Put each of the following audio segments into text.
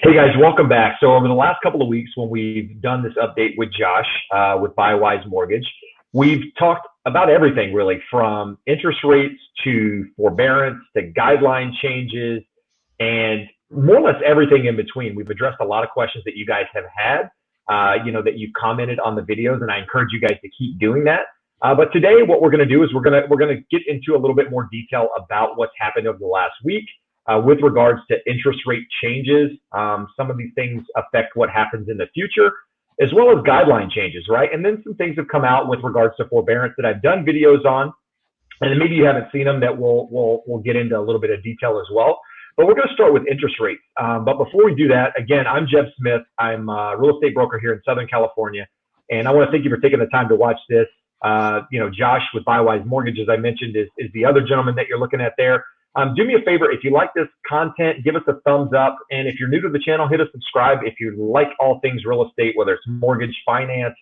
Hey guys, welcome back. So over the last couple of weeks when we've done this update with Josh with Buywise Mortgage, we've talked about everything really from interest rates to forbearance to guideline changes and more or less everything in between. We've addressed a lot of questions that you guys have had, that you've commented on the videos, and I encourage you guys to keep doing that. But today what we're going to do is we're going to get into a little bit more detail about what's happened over the last week. With regards to interest rate changes, some of these things affect what happens in the future, as well as guideline changes, right? And then some things have come out with regards to forbearance that I've done videos on, and then maybe you haven't seen them that we'll get into a little bit of detail as well. But we're going to start with interest rates. But before we do that, again, I'm Jeff Smith. I'm a real estate broker here in Southern California, and I want to thank you for taking the time to watch this. Josh with Buywise Mortgage, as I mentioned, is the other gentleman that you're looking at there. Do me a favor, if you like this content, give us a thumbs up. And if you're new to the channel, hit a subscribe. If you like all things real estate, whether it's mortgage, finance,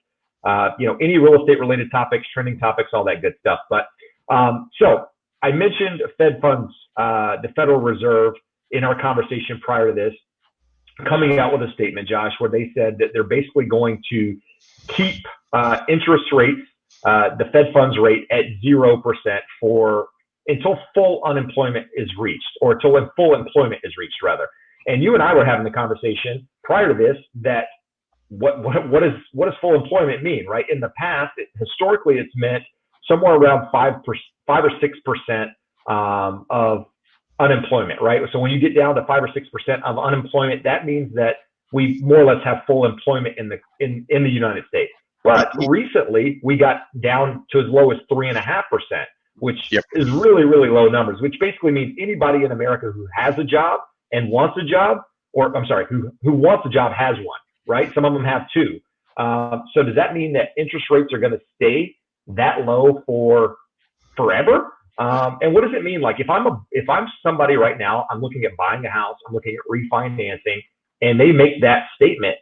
any real estate related topics, trending topics, all that good stuff. But so I mentioned Fed funds, the Federal Reserve in our conversation prior to this, coming out with a statement, Josh, where they said that they're basically going to keep interest rates, the Fed funds rate at 0% until full unemployment is reached, or until full employment is reached, rather. And you and I were having the conversation prior to this that what does full employment mean, right? In the past, historically, it's meant somewhere around 5 or 6% of unemployment, right? So when you get down to 5 or 6% of unemployment, that means that we more or less have full employment in the United States. But recently, we got down to as low as 3.5%. Which is really, really low numbers, which basically means anybody in America who has a job and wants a job, or I'm sorry, who wants a job has one, right? Some of them have two. So does that mean that interest rates are going to stay that low for forever? And what does it mean? Like if I'm somebody right now, I'm looking at buying a house, I'm looking at refinancing, and they make that statement,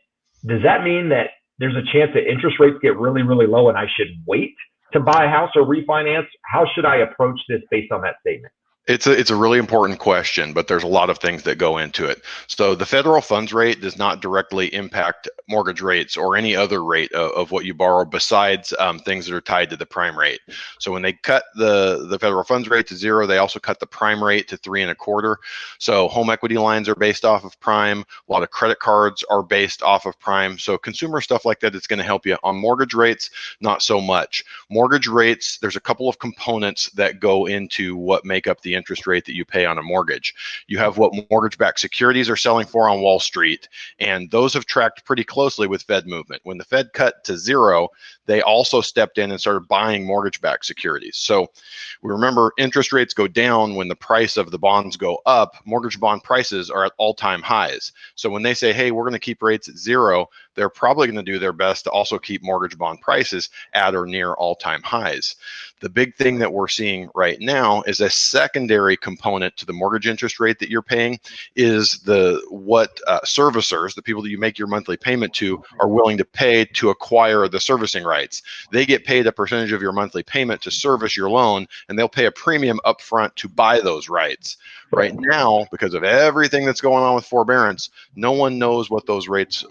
does that mean that there's a chance that interest rates get really, really low and I should wait to buy a house or refinance? How should I approach this based on that statement? It's a really important question, but there's a lot of things that go into it. So the federal funds rate does not directly impact mortgage rates or any other rate of what you borrow besides things that are tied to the prime rate. So when they cut the federal funds rate to 0, they also cut the prime rate to 3.25. So home equity lines are based off of prime. A lot of credit cards are based off of prime. So consumer stuff like that is going to help you. On mortgage rates, not so much. Mortgage rates, there's a couple of components that go into what make up the interest rate that you pay on a mortgage. You have what mortgage-backed securities are selling for on Wall Street, and those have tracked pretty closely with Fed movement. When the Fed cut to 0, they also stepped in and started buying mortgage-backed securities. So we remember interest rates go down when the price of the bonds go up. Mortgage bond prices are at all-time highs. So when they say, hey, we're going to keep rates at 0, they're probably going to do their best to also keep mortgage bond prices at or near all-time highs. The big thing that we're seeing right now is a secondary component to the mortgage interest rate that you're paying is what servicers, the people that you make your monthly payment to, are willing to pay to acquire the servicing rights. They get paid a percentage of your monthly payment to service your loan, and they'll pay a premium upfront to buy those rights. Right now, because of everything that's going on with forbearance, no one knows what those rates,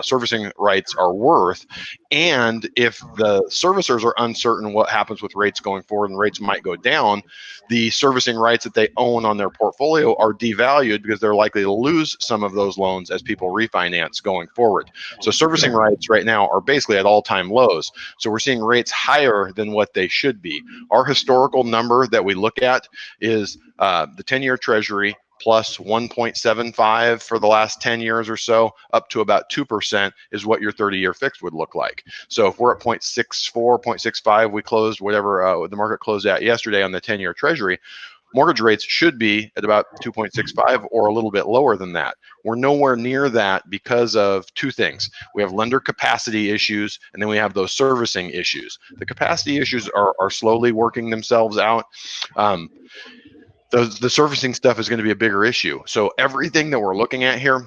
servicing rights are worth. And if the servicers are uncertain what happens with rates going forward and rates might go down, the servicing rights that they own on their portfolio are devalued because they're likely to lose some of those loans as people refinance going forward. So servicing rights right now are basically at all-time lows. So we're seeing rates higher than what they should be. Our historical number that we look at is the 10-year Treasury plus 1.75 for the last 10 years or so, up to about 2% is what your 30-year fixed would look like. So if we're at 0.64, 0.65, we closed whatever the market closed at yesterday on the 10-year Treasury, mortgage rates should be at about 2.65 or a little bit lower than that. We're nowhere near that because of two things. We have lender capacity issues, and then we have those servicing issues. The capacity issues are slowly working themselves out. The servicing stuff is going to be a bigger issue. So everything that we're looking at here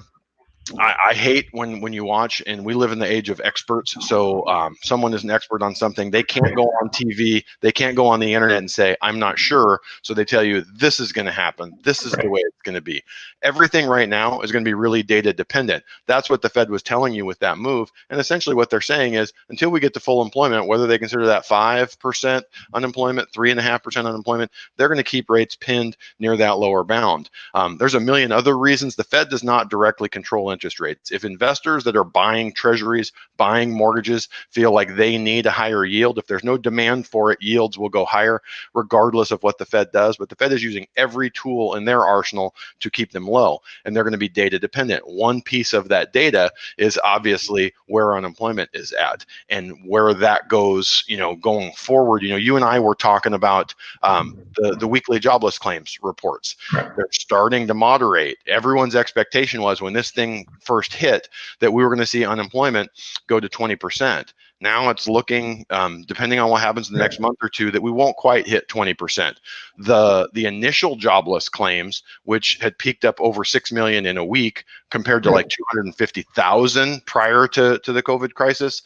I hate when you watch, and we live in the age of experts. So someone is an expert on something. They can't go on TV. They can't go on the internet and say, I'm not sure. So they tell you this is going to happen. This is the way it's going to be. Everything right now is going to be really data dependent. That's what the Fed was telling you with that move. And essentially what they're saying is until we get to full employment, whether they consider that 5% unemployment, 3.5% unemployment, they're going to keep rates pinned near that lower bound. There's a million other reasons. The Fed does not directly control interest rates. If investors that are buying treasuries, buying mortgages, feel like they need a higher yield, if there's no demand for it, yields will go higher regardless of what the Fed does. But the Fed is using every tool in their arsenal to keep them low, and they're going to be data dependent. One piece of that data is obviously where unemployment is at and where that goes, going forward. You and I were talking about the weekly jobless claims reports. They're starting to moderate. Everyone's expectation was when this thing first hit that we were going to see unemployment go to 20%. Now it's looking, depending on what happens in the next month or two, that we won't quite hit 20%. The initial jobless claims, which had peaked up over 6 million in a week compared to like 250,000 prior to the COVID crisis,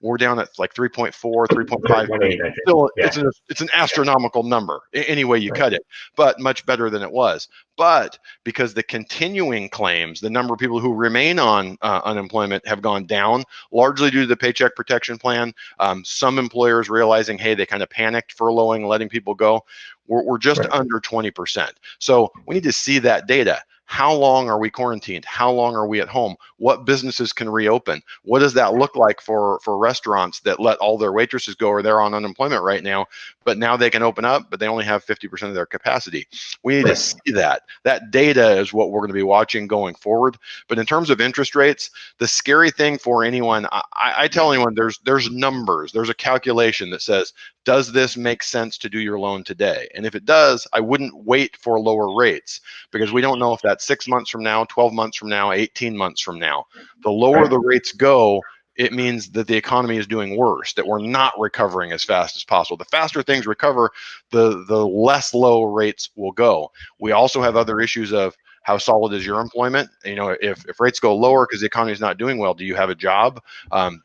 we're down at like 3.4, 3.5 million. Still, it's an astronomical number any way you cut it, but much better than it was. But because the continuing claims, the number of people who remain on unemployment have gone down, largely due to the Paycheck Protection Plan. Some employers realizing, hey, they kind of panicked furloughing, letting people go. We're just under 20%. So we need to see that data. How long are we quarantined? How long are we at home? What businesses can reopen? What does that look like for restaurants that let all their waitresses go, or they're on unemployment right now, but now they can open up, but they only have 50% of their capacity? We need to see that. That data is what we're going to be watching going forward. But in terms of interest rates, the scary thing for anyone, I tell anyone there's numbers, there's a calculation that says, does this make sense to do your loan today? And if it does, I wouldn't wait for lower rates, because we don't know if that's 6 months from now, 12 months from now, 18 months from now. The lower the rates go, it means that the economy is doing worse, that we're not recovering as fast as possible. The faster things recover, the less low rates will go. We also have other issues of how solid is your employment? If rates go lower because the economy is not doing well, do you have a job?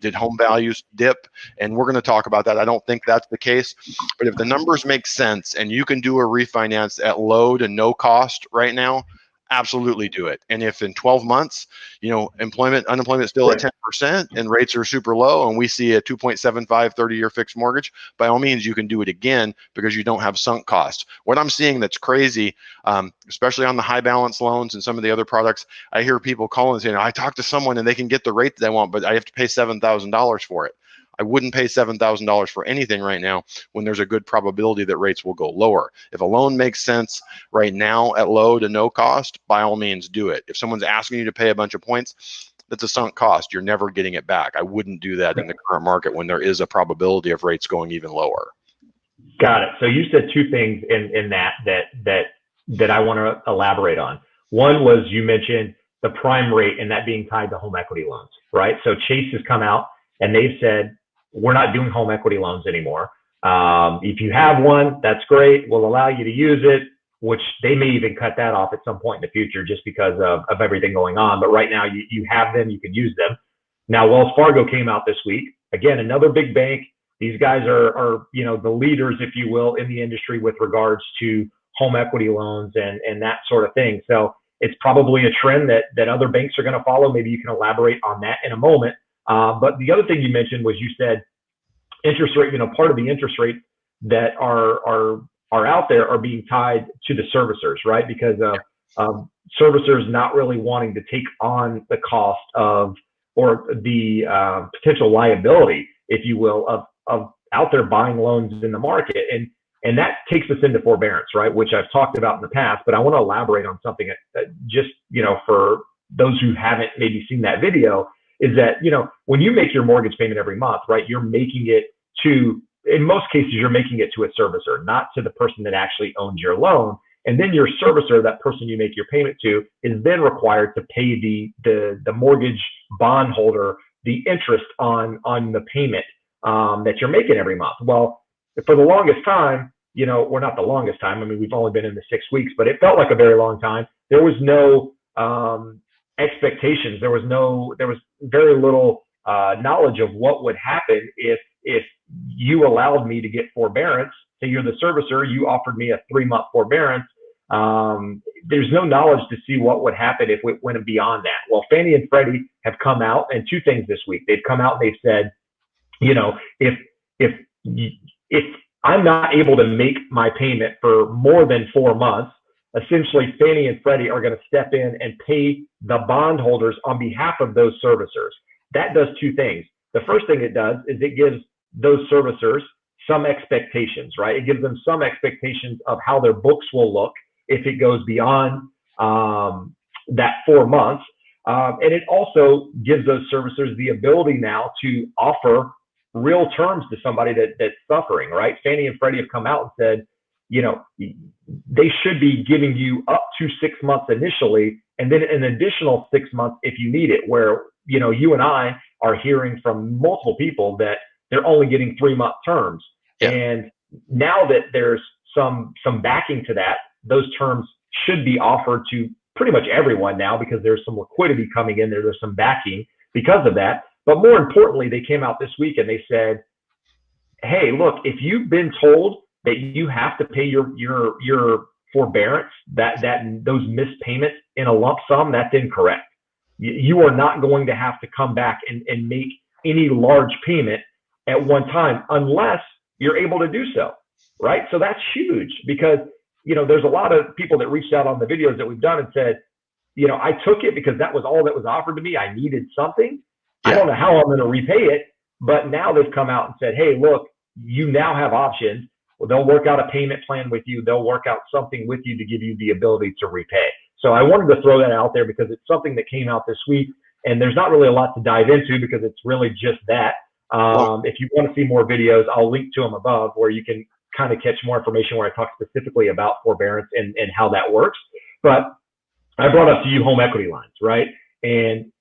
Did home values dip? And we're going to talk about that. I don't think that's the case. But if the numbers make sense and you can do a refinance at low to no cost right now, absolutely do it. And if in 12 months, unemployment is still at 10% and rates are super low and we see a 2.75 30-year fixed mortgage, by all means, you can do it again because you don't have sunk costs. What I'm seeing that's crazy, especially on the high balance loans and some of the other products, I hear people calling and saying, I talked to someone and they can get the rate that they want, but I have to pay $7,000 for it. I wouldn't pay $7,000 for anything right now when there's a good probability that rates will go lower. If a loan makes sense right now at low to no cost, by all means do it. If someone's asking you to pay a bunch of points, that's a sunk cost. You're never getting it back. I wouldn't do that in the current market when there is a probability of rates going even lower. Got it. So you said two things in that I want to elaborate on. One was you mentioned the prime rate and that being tied to home equity loans, right? So Chase has come out and they've said, we're not doing home equity loans anymore. If you have one, that's great. We'll allow you to use it, which they may even cut that off at some point in the future just because of everything going on. But right now you have them, you can use them. Now, Wells Fargo came out this week. Again, another big bank. These guys are the leaders, if you will, in the industry with regards to home equity loans and that sort of thing. So it's probably a trend that other banks are going to follow. Maybe you can elaborate on that in a moment. But the other thing you mentioned was you said interest rate, part of the interest rates that are out there are being tied to the servicers, right? Because of servicers not really wanting to take on the cost of, or the potential liability, if you will, of out there buying loans in the market. And that takes us into forbearance, right? Which I've talked about in the past, but I want to elaborate on something that just, for those who haven't maybe seen that video, is that, when you make your mortgage payment every month, right, you're making it to, in most cases, you're making it to a servicer, not to the person that actually owns your loan. And then your servicer, that person you make your payment to, is then required to pay the mortgage bondholder the interest on the payment that you're making every month. Well, for the longest time, we're not the longest time. I mean, we've only been in the 6 weeks, but it felt like a very long time. There was no expectations. There was very little knowledge of what would happen if you allowed me to get forbearance. Say you're the servicer, you offered me a 3-month forbearance. There's no knowledge to see what would happen if it went beyond that. Well, Fannie and Freddie have come out and two things this week. They've come out and they've said, if I'm not able to make my payment for more than 4 months, essentially Fannie and Freddie are going to step in and pay the bondholders on behalf of those servicers. That does two things. The first thing it does is it gives those servicers some expectations, right? It gives them some expectations of how their books will look if it goes beyond that 4 months. And it also gives those servicers the ability now to offer real terms to somebody that's suffering, right? Fannie and Freddie have come out and said, they should be giving you up to 6 months initially, and then an additional 6 months if you need it, where, you and I are hearing from multiple people that they're only getting 3-month terms. Yeah. And now that there's some backing to that, those terms should be offered to pretty much everyone now because there's some liquidity coming in there. There's some backing because of that. But more importantly, they came out this week and they said, hey, look, if you've been told that you have to pay your forbearance, that those missed payments in a lump sum, that's incorrect. You are not going to have to come back and make any large payment at one time unless you're able to do so, right? So that's huge because, there's a lot of people that reached out on the videos that we've done and said, I took it because that was all that was offered to me. I needed something. Yeah. I don't know how I'm going to repay it, but now they've come out and said, hey, look, you now have options. Well, they'll work out a payment plan with you. They'll work out something with you to give you the ability to repay. So I wanted to throw that out there because it's something that came out this week, and there's not really a lot to dive into because it's really just that. If you want to see more videos, I'll link to them above where you can kind of catch more information where I talk specifically about forbearance and how that works. But I brought up to you home equity lines, right? And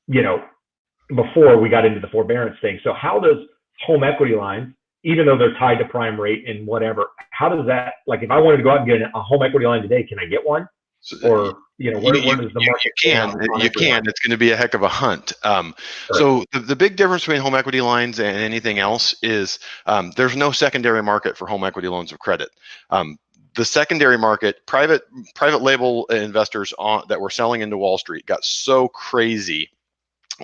before we got into the forbearance thing. So how does home equity lines, even though they're tied to prime rate and whatever, how does that, like if I wanted to go out and get a home equity line today, can I get one? Or, where does the market you can. It's going to be a heck of a hunt. So the big difference between home equity lines and anything else is there's no secondary market for home equity loans of credit. The secondary market, private label investors that were selling into Wall Street got so crazy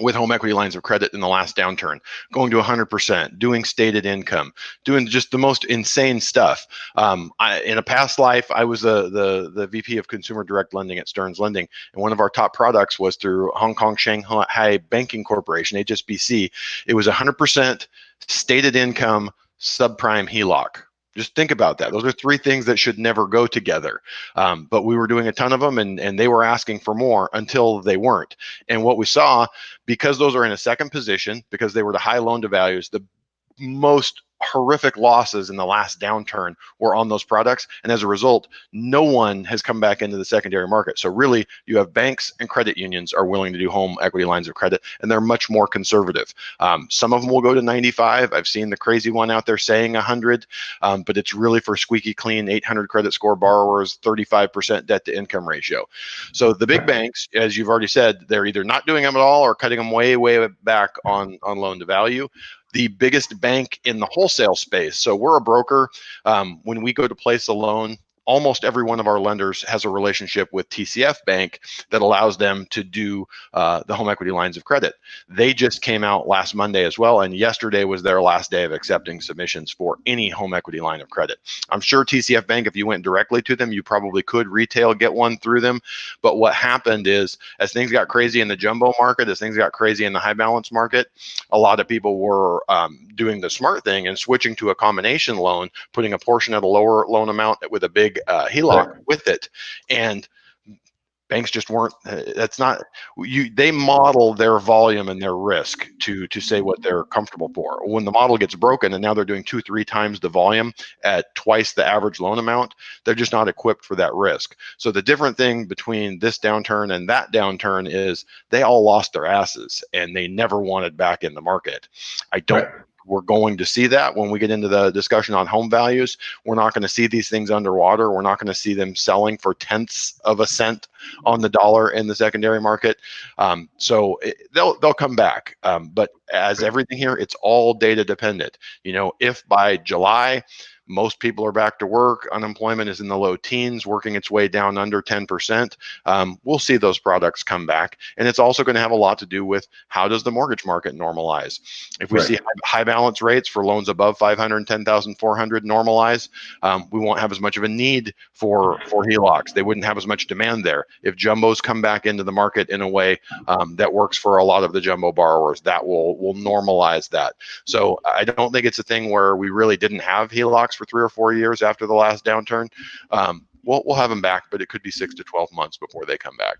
with home equity lines of credit in the last downturn, going to 100%, doing stated income, doing just the most insane stuff. In a past life, I was the VP of Consumer Direct Lending at Stearns Lending, and one of our top products was through Hong Kong Shanghai Banking Corporation, HSBC. It was 100% stated income subprime HELOC. Just think about that. Those are three things that should never go together. But we were doing a ton of them and they were asking for more until they weren't. And what we saw, because those are in a second position, because they were the high loan to values, the most horrific losses in the last downturn were on those products. And as a result, no one has come back into the secondary market. So really, you have banks and credit unions are willing to do home equity lines of credit, and they're much more conservative. Some of them will go to 95. I've seen the crazy one out there saying 100, but it's really for squeaky clean 800 credit score borrowers, 35% debt to income ratio. So the big banks, as you've already said, they're either not doing them at all or cutting them way, way back on loan to value. The biggest bank in the wholesale space. So we're a broker. When we go to place a loan, almost every one of our lenders has a relationship with TCF Bank that allows them to do the home equity lines of credit. They just came out last Monday as well, and yesterday was their last day of accepting submissions for any home equity line of credit. I'm sure TCF Bank, if you went directly to them, you probably could retail get one through them. But what happened is, as things got crazy in the jumbo market, as things got crazy in the high balance market, a lot of people were doing the smart thing and switching to a combination loan, putting a portion at a lower loan amount with a big HELOC with it, and banks just weren't. That's not you. They model their volume and their risk to say what they're comfortable for. When the model gets broken and now they're doing 2-3 times the volume at twice the average loan amount, they're just not equipped for that risk. So the different thing between this downturn and that downturn is they all lost their asses and they never wanted back in the market. I don't. we're going to see that when we get into the discussion on home values. We're not going to see these things underwater. We're not going to see them selling for tenths of a cent on the dollar in the secondary market. They'll come back. But as everything here, it's all data dependent. If by July most people are back to work, unemployment is in the low teens, working its way down under 10%, we'll see those products come back. And it's also going to have a lot to do with how does the mortgage market normalize. If we see high balance rates for loans above $510,400 normalize, we won't have as much of a need for HELOCs. They wouldn't have as much demand there. If jumbos come back into the market in a way that works for a lot of the jumbo borrowers, that will normalize that. So I don't think it's a thing where we really didn't have HELOCs for 3 or 4 years after the last downturn. We'll have them back, but it could be 6 to 12 months before they come back.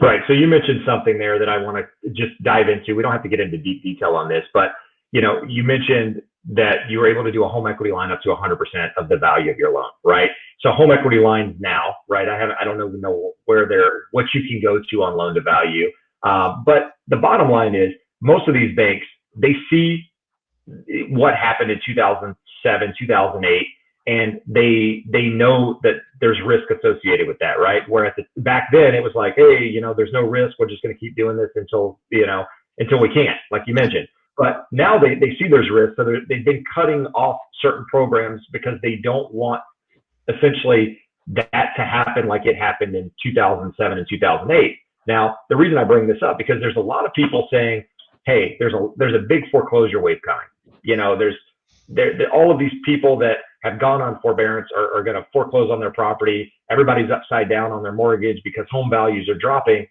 Right. So you mentioned something there that I want to just dive into. We don't have to get into deep detail on this, but you mentioned that you were able to do a home equity line up to 100% of the value of your loan, right? So home equity lines now, right? I don't even know what you can go to on loan to value. But the bottom line is most of these banks, they see what happened in 2007, 2008, and they know that there's risk associated with that, right? Whereas back then it was like, hey, there's no risk. We're just going to keep doing this until we can't, like you mentioned. But now they see there's risk, so they've been cutting off certain programs because they don't want essentially that to happen like it happened in 2007 and 2008. Now, the reason I bring this up because there's a lot of people saying, hey, there's a big foreclosure wave coming. There's all of these people that have gone on forbearance are going to foreclose on their property. Everybody's upside down on their mortgage because home values are dropping.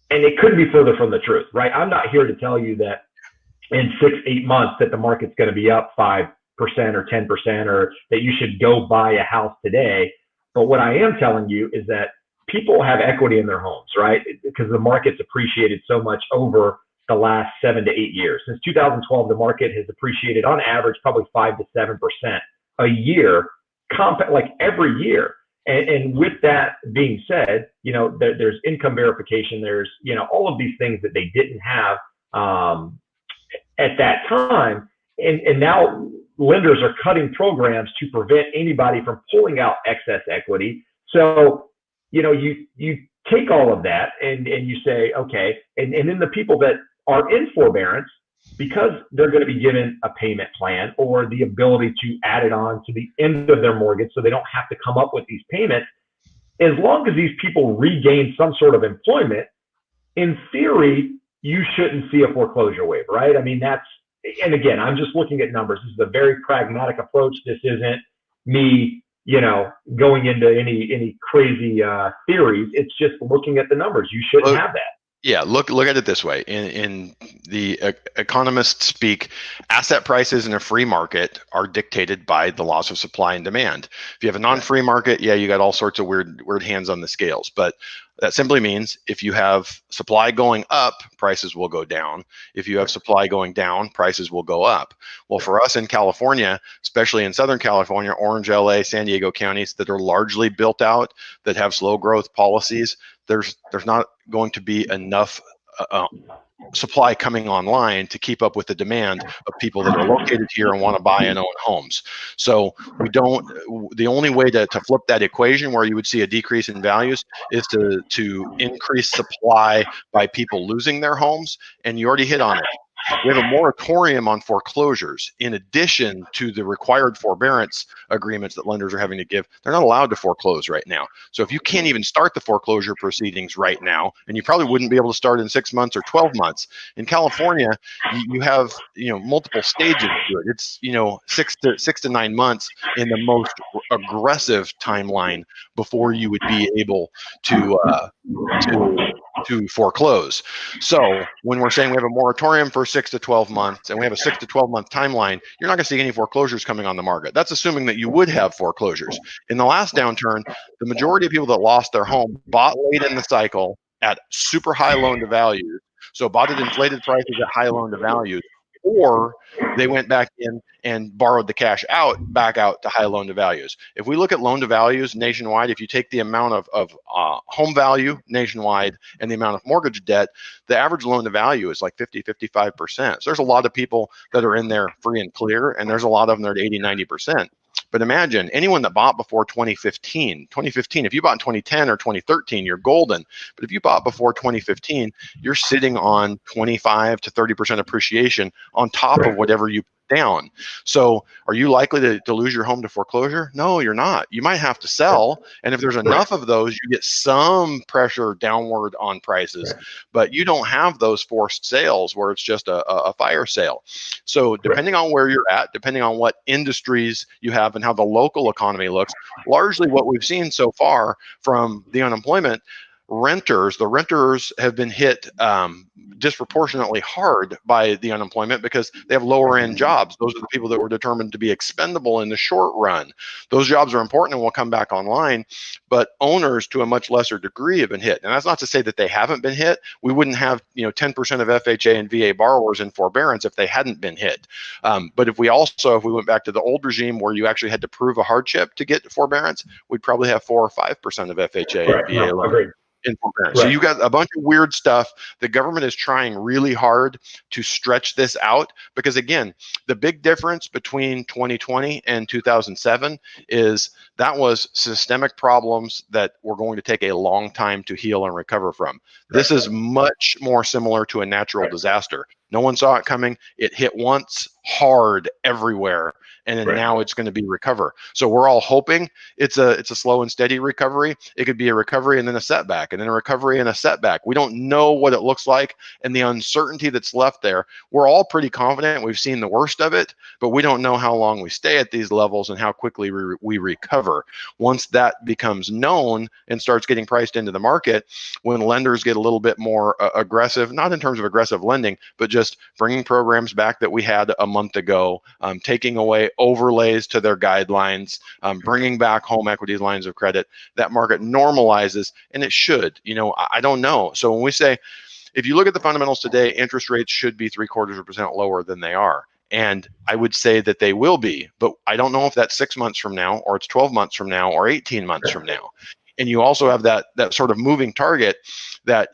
And it couldn't be further from the truth, right? I'm not here to tell you that in 6-8 months that the market's going to be up 5% or 10% or that you should go buy a house today. But what I am telling you is that people have equity in their homes, right? Because the market's appreciated so much over the last 7 to 8 years. Since 2012, the market has appreciated on average probably 5 to 7% a year, like every year. And with that being said, there's income verification. There's, all of these things that they didn't have at that time. And now lenders are cutting programs to prevent anybody from pulling out excess equity. So, you take all of that and you say, okay, and then the people that are in forbearance, because they're going to be given a payment plan or the ability to add it on to the end of their mortgage so they don't have to come up with these payments, as long as these people regain some sort of employment, in theory, you shouldn't see a foreclosure wave, right? I mean, and again, I'm just looking at numbers. This is a very pragmatic approach. This isn't me, going into any crazy theories. It's just looking at the numbers. You shouldn't have that. Yeah, look at it this way. In the economists speak, asset prices in a free market are dictated by the laws of supply and demand. If you have a non-free market, you got all sorts of weird hands on the scales. But that simply means if you have supply going up, prices will go down. If you have supply going down, prices will go up. Well, for us in California, especially in Southern California, Orange, LA, San Diego counties that are largely built out, that have slow growth policies, there's not going to be enough supply coming online to keep up with the demand of people that are located here and want to buy and own homes. So the only way to flip that equation where you would see a decrease in values is to increase supply by people losing their homes. And you already hit on it. We have a moratorium on foreclosures in addition to the required forbearance agreements that lenders are having to give. They're not allowed to foreclose right now. So if you can't even start the foreclosure proceedings right now, and you probably wouldn't be able to start in 6 months or 12 months. In California, you have multiple stages to it. It's 6 to 9 months in the most aggressive timeline before you would be able to foreclose. So when we're saying we have a moratorium for 6 to 12 months and we have a 6 to 12 month timeline, you're not going to see any foreclosures coming on the market. That's assuming that you would have foreclosures. In the last downturn, the majority of people that lost their home bought late in the cycle at super high loan to value. So bought at inflated prices at high loan to value. or they went back in and borrowed the cash back out to high loan to values. If we look at loan to values nationwide, if you take the amount of home value nationwide and the amount of mortgage debt, the average loan to value is like 50-55%. So there's a lot of people that are in there free and clear, and there's a lot of them that are at 80-90%. But imagine anyone that bought before 2015, if you bought in 2010 or 2013, you're golden. But if you bought before 2015, you're sitting on 25 to 30% appreciation on top of whatever you put down. So are you likely to lose your home to foreclosure? No, you're not. You might have to sell. And if there's enough of those, you get some pressure downward on prices, but you don't have those forced sales where it's just a fire sale. So depending on where you're at, depending on what industries you have and how the local economy looks, largely what we've seen so far from the unemployment, the renters have been hit disproportionately hard by the unemployment because they have lower end jobs. Those are the people that were determined to be expendable in the short run. Those jobs are important and will come back online, but owners to a much lesser degree have been hit. And that's not to say that they haven't been hit. We wouldn't have 10% of FHA and VA borrowers in forbearance if they hadn't been hit. But if we went back to the old regime where you actually had to prove a hardship to get forbearance, we'd probably have 4 or 5% of FHA and VA loans. Agreed. In forbearance. Right. So you've got a bunch of weird stuff. The government is trying really hard to stretch this out because, again, the big difference between 2020 and 2007 is that was systemic problems that were going to take a long time to heal and recover from. This is much more similar to a natural disaster. No one saw it coming. It hit once hard everywhere, and then now it's going to be recover. So we're all hoping it's a slow and steady recovery. It could be a recovery and then a setback, and then a recovery and a setback. We don't know what it looks like, and the uncertainty that's left there. We're all pretty confident we've seen the worst of it, but we don't know how long we stay at these levels and how quickly we recover. Once that becomes known and starts getting priced into the market, when lenders get a little bit more aggressive, not in terms of aggressive lending, but just bringing programs back that we had a month ago, taking away overlays to their guidelines, bringing back home equity lines of credit, that market normalizes, and it should. I don't know. So when we say, if you look at the fundamentals today, interest rates should be 0.75% lower than they are. And I would say that they will be, but I don't know if that's 6 months from now, or it's 12 months from now, or 18 months from now. And you also have that sort of moving target that,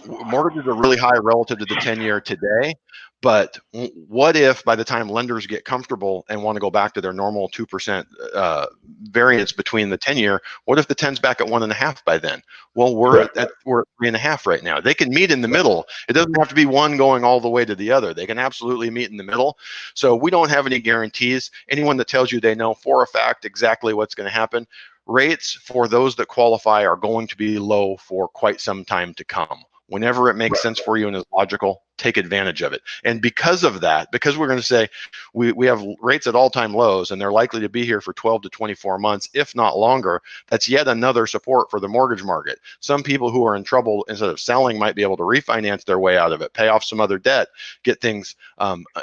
mortgages are really high relative to the 10-year today. But what if by the time lenders get comfortable and want to go back to their normal 2% variance between the 10-year, what if the 10's back at 1.5 by then? Well, we're at 3.5 right now. They can meet in the middle. It doesn't have to be one going all the way to the other. They can absolutely meet in the middle. So we don't have any guarantees. Anyone that tells you they know for a fact exactly what's going to happen, rates for those that qualify are going to be low for quite some time to come. Whenever it makes sense for you and is logical, take advantage of it. And because of that, because we're going to say we have rates at all-time lows and they're likely to be here for 12 to 24 months, if not longer, that's yet another support for the mortgage market. Some people who are in trouble, instead of selling, might be able to refinance their way out of it, pay off some other debt, get things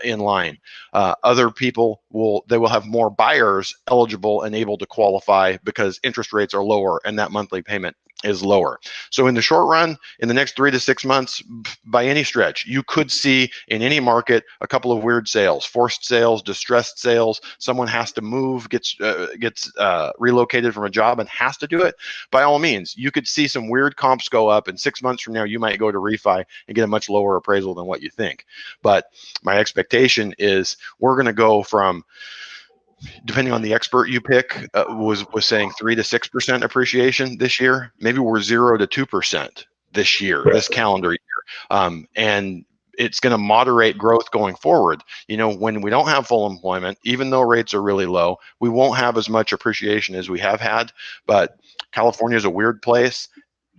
in line. Other people will have more buyers eligible and able to qualify because interest rates are lower and that monthly payment is lower. So in the short run, in the next 3 to 6 months, by any stretch, you could see in any market a couple of weird sales, forced sales, distressed sales. Someone has to move, gets relocated from a job and has to do it. By all means, you could see some weird comps go up, and 6 months from now, you might go to refi and get a much lower appraisal than what you think. But my expectation is we're going to go from, depending on the expert you pick, was saying 3 to 6% appreciation this year. Maybe we're 0 to 2% this year, this calendar year, and it's going to moderate growth going forward. When we don't have full employment, even though rates are really low, we won't have as much appreciation as we have had. But California is a weird place.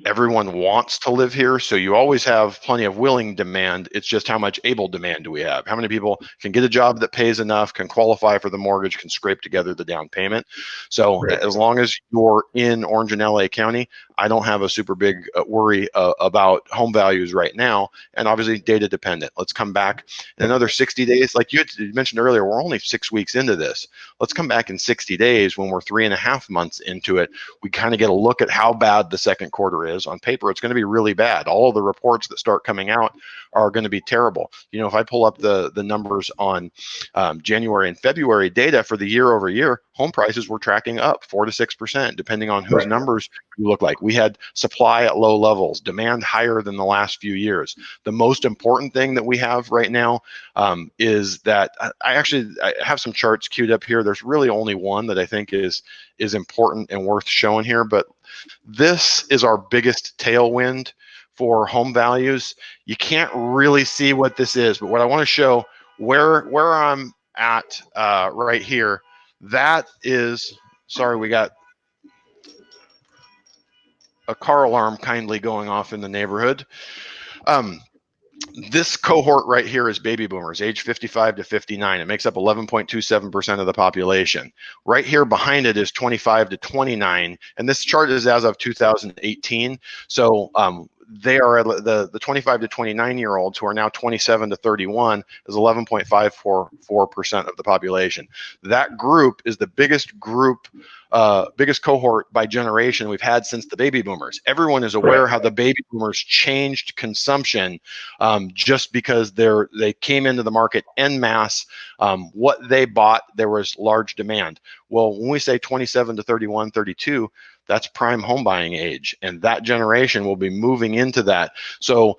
Everyone wants to live here, so you always have plenty of willing demand. It's just how much able demand do we have? How many people can get a job that pays enough, can qualify for the mortgage, can scrape together the down payment? So as long as you're in Orange and LA County, I don't have a super big worry about home values right now. And obviously data dependent. Let's come back in another 60 days. Like you mentioned earlier, we're only 6 weeks into this. Let's come back in 60 days when we're 3.5 months into it. We kind of get a look at how bad the second quarter is. On paper, it's going to be really bad. All of the reports that start coming out are going to be terrible. You know, if I pull up the numbers on January and February data for the year over year, home prices were tracking up 4 to 6%, depending on whose numbers you look like. We had supply at low levels, demand higher than the last few years. The most important thing that we have right now is that I have some charts queued up here. There's really only one that I think is important and worth showing here, but this is our biggest tailwind for home values. You can't really see what this is, but what I want to show where I'm at right here, that is, sorry, we got a car alarm kindly going off in the neighborhood. This cohort right here is baby boomers, age 55 to 59. It makes up 11.27% of the population. Right here behind it is 25 to 29, and this chart is as of 2018. So they are the 25 to 29-year-olds who are now 27 to 31 is 11.54% of the population. That group is the biggest group, biggest cohort by generation we've had since the baby boomers. Everyone is aware how the baby boomers changed consumption just because they came into the market en masse. What they bought, there was large demand. Well, when we say 27 to 31, 32, that's prime home buying age, and that generation will be moving into that. So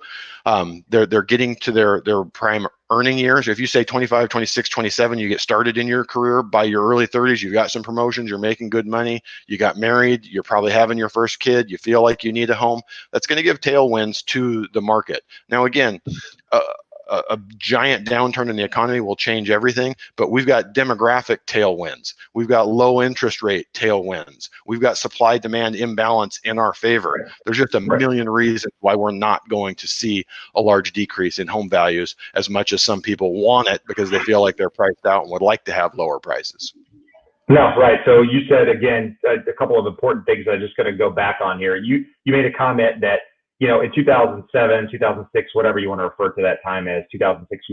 they're getting to their prime earning years. If you say 25, 26, 27, you get started in your career. By your early 30s, you've got some promotions, you're making good money, you got married, you're probably having your first kid, you feel like you need a home. That's going to give tailwinds to the market. Now, again, a giant downturn in the economy will change everything, but we've got demographic tailwinds. We've got low interest rate tailwinds. We've got supply demand imbalance in our favor. There's just a million reasons why we're not going to see a large decrease in home values as much as some people want it because they feel like they're priced out and would like to have lower prices. No, right. So you said, again, a couple of important things I'm just going to go back on here. You made a comment that, you know, in 2007, 2006, whatever you want to refer to that time as, 2006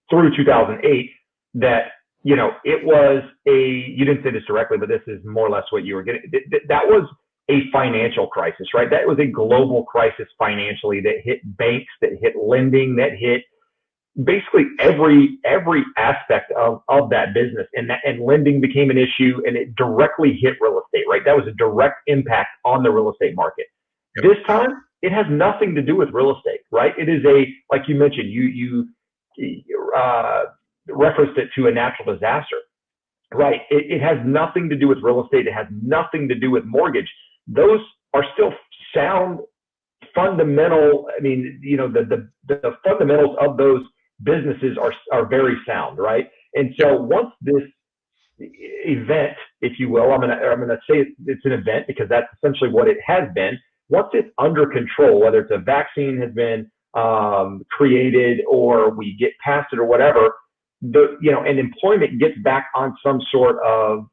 through 2008, that, you know, it was you didn't say this directly, but this is more or less what you were getting. That was a financial crisis, right? That was a global crisis financially that hit banks, that hit lending, that hit basically every aspect of that business, and lending became an issue, and it directly hit real estate, right? That was a direct impact on the real estate market. Yep. This time, it has nothing to do with real estate, right? It is like you mentioned, you referenced it to a natural disaster, right? It has nothing to do with real estate. It has nothing to do with mortgage. Those are still sound, fundamental. I mean, you know, the fundamentals of those businesses are very sound, right? And so once this event, if you will, I'm gonna say it's an event because that's essentially what it has been. Once it's under control, whether it's a vaccine has been created or we get past it or whatever, and employment gets back on some sort of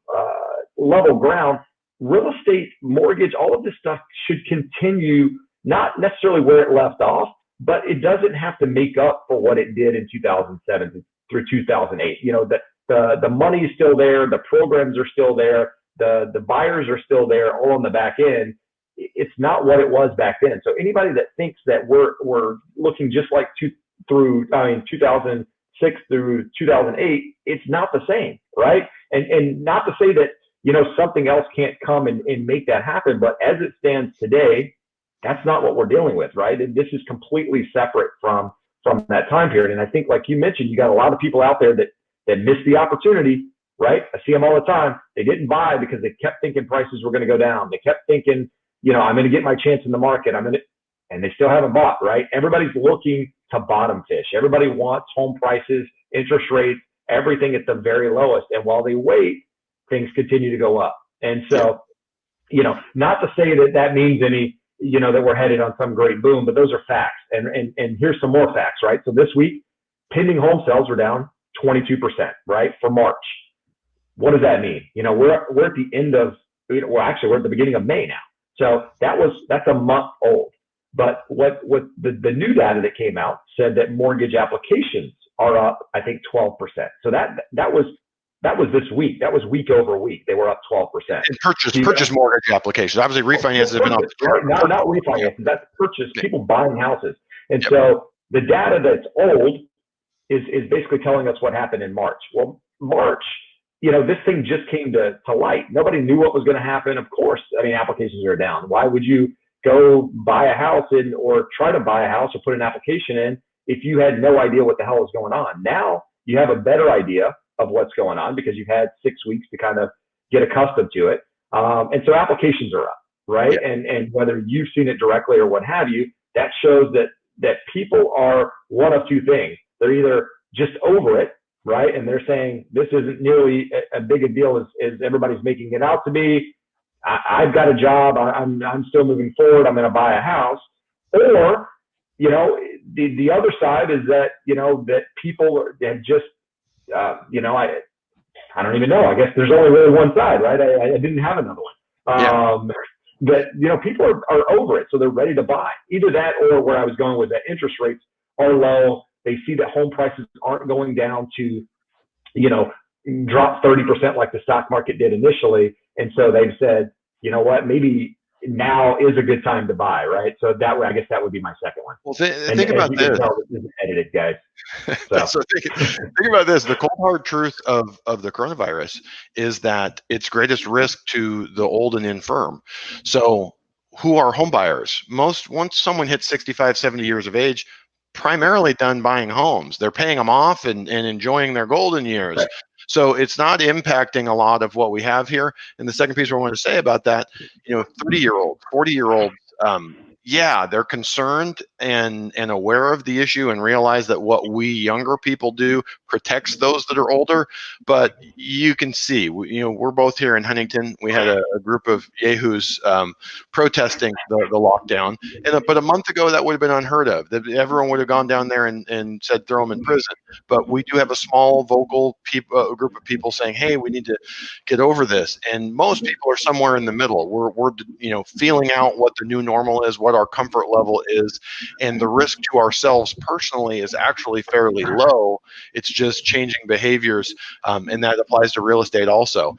level ground, real estate, mortgage, all of this stuff should continue, not necessarily where it left off, but it doesn't have to make up for what it did in 2007 through 2008. You know, the money is still there, the programs are still there, the buyers are still there, all on the back end. It's not what it was back then. So anybody that thinks that we're looking just like 2006 through 2008, it's not the same, right? And not to say that, you know, something else can't come and make that happen, but as it stands today, that's not what we're dealing with, right? And this is completely separate from that time period. And I think, like you mentioned, you got a lot of people out there that missed the opportunity, right? I see them all the time. They didn't buy because they kept thinking prices were going to go down. They kept thinking, you know, I'm going to get my chance in the market. And they still haven't bought, right? Everybody's looking to bottom fish. Everybody wants home prices, interest rates, everything at the very lowest. And while they wait, things continue to go up. And so, you know, not to say that means any, you know, that we're headed on some great boom, but those are facts. And here's some more facts, right? So this week, pending home sales were down 22%, right, for March. What does that mean? You know, we're at the end of, well, actually, we're at the beginning of May now. So that's a month old. But what the new data that came out said that mortgage applications are up, I think, 12%. So that was this week. That was week over week. They were up 12%. And purchase mortgage applications. Obviously, refinances have been up. Right? Not refinances. That's purchase. People buying houses. And so the data that's old is basically telling us what happened in March. Well, March, this thing just came to light. Nobody knew what was going to happen. Of course, I mean, applications are down. Why would you go buy a house or try to buy a house or put an application in if you had no idea what the hell was going on? Now you have a better idea of what's going on because you've had 6 weeks to kind of get accustomed to it. And so applications are up, right? Yeah. And whether you've seen it directly or what have you, that shows that people are one of two things. They're either just over it, right? And they're saying this isn't nearly a big a deal as everybody's making it out to be. I've got a job. I'm still moving forward. I'm going to buy a house. Or, the other side is that, that people have just, I don't even know. I guess there's only really one side, right? I didn't have another one. That, people are over it. So they're ready to buy. Either that or where I was going with that interest rates are low. They see that home prices aren't going down to, drop 30% like the stock market did initially. And so they've said, you know what, maybe now is a good time to buy, right? So that way, I guess that would be my second one. Well, think about this. This is edited, guys. So think about this. The cold hard truth of the coronavirus is that its greatest risk to the old and infirm. So who are home buyers? Once someone hits 65, 70 years of age, primarily done buying homes. They're paying them off and enjoying their golden years. Right. So it's not impacting a lot of what we have here. And the second piece I want to say about that, 30-year-old, 40-year-old, they're concerned and aware of the issue and realize that what we younger people do protects those that are older. But you can see, we're both here in Huntington. We had a group of yahoos protesting the lockdown. But a month ago, that would have been unheard of. Everyone would have gone down there and said throw them in prison. But we do have a small vocal group of people saying, hey, we need to get over this. And most people are somewhere in the middle. We're feeling out what the new normal is, what our comfort level is, and the risk to ourselves personally is actually fairly low. It's just changing behaviors, and that applies to real estate also.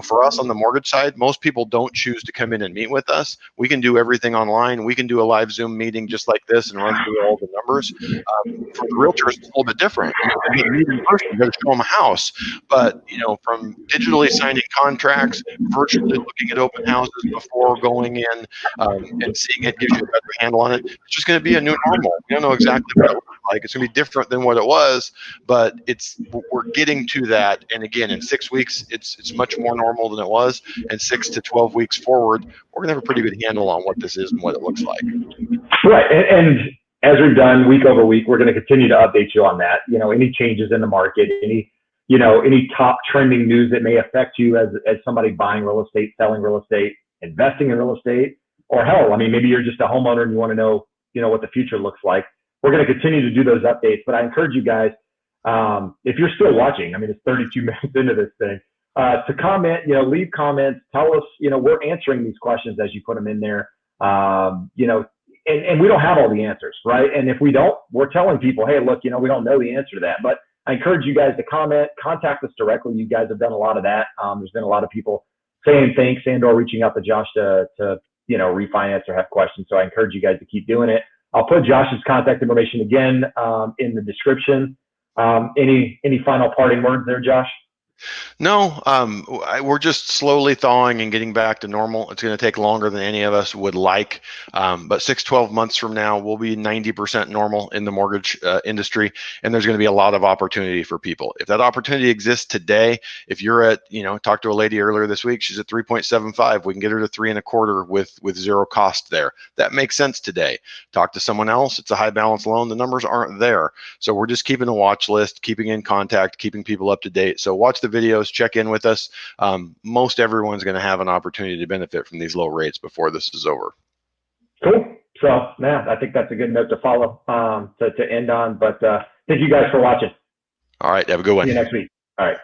For us on the mortgage side, most people don't choose to come in and meet with us. We can do everything online. We can do a live Zoom meeting just like this and run through all the numbers. For the realtors, it's a little bit different. You meet in person, you got to show them a house. But from digitally signing contracts, virtually looking at open houses before going in and seeing it gives you a better handle on it. It's just going to be a new normal. We don't know exactly what it looks like. It's going to be different than what it was, but we're getting to that. And again, in 6 weeks, it's much more normal than it was. And 6 to 12 weeks forward, we're going to have a pretty good handle on what this is and what it looks like. Right. And as we've done week over week, we're going to continue to update you on that. Any changes in the market, any top trending news that may affect you as somebody buying real estate, selling real estate, investing in real estate, or hell, maybe you're just a homeowner and you want to know, what the future looks like. We're going to continue to do those updates, but I encourage you guys, if you're still watching, it's 32 minutes into this thing, to comment, leave comments, tell us, we're answering these questions as you put them in there, and we don't have all the answers, right? And if we don't, we're telling people, hey, look, we don't know the answer to that, but I encourage you guys to comment, contact us directly. You guys have done a lot of that. There's been a lot of people saying thanks and/or reaching out to Josh to refinance or have questions. So I encourage you guys to keep doing it. I'll put Josh's contact information again in the description. Any final parting words there, Josh? No, we're just slowly thawing and getting back to normal. It's going to take longer than any of us would like. But 6-12 months from now, we'll be 90% normal in the mortgage industry. And there's going to be a lot of opportunity for people. If that opportunity exists today, if you're at, talked to a lady earlier this week, she's at 3.75. We can get her to 3.25 with zero cost there. That makes sense today. Talk to someone else. It's a high balance loan. The numbers aren't there. So we're just keeping a watch list, keeping in contact, keeping people up to date. So watch the videos, check in with us. Most everyone's going to have an opportunity to benefit from these low rates before this is over. Cool. So, I think that's a good note to follow to end on. But thank you guys for watching. All right. Have a good one. See you next week. All right.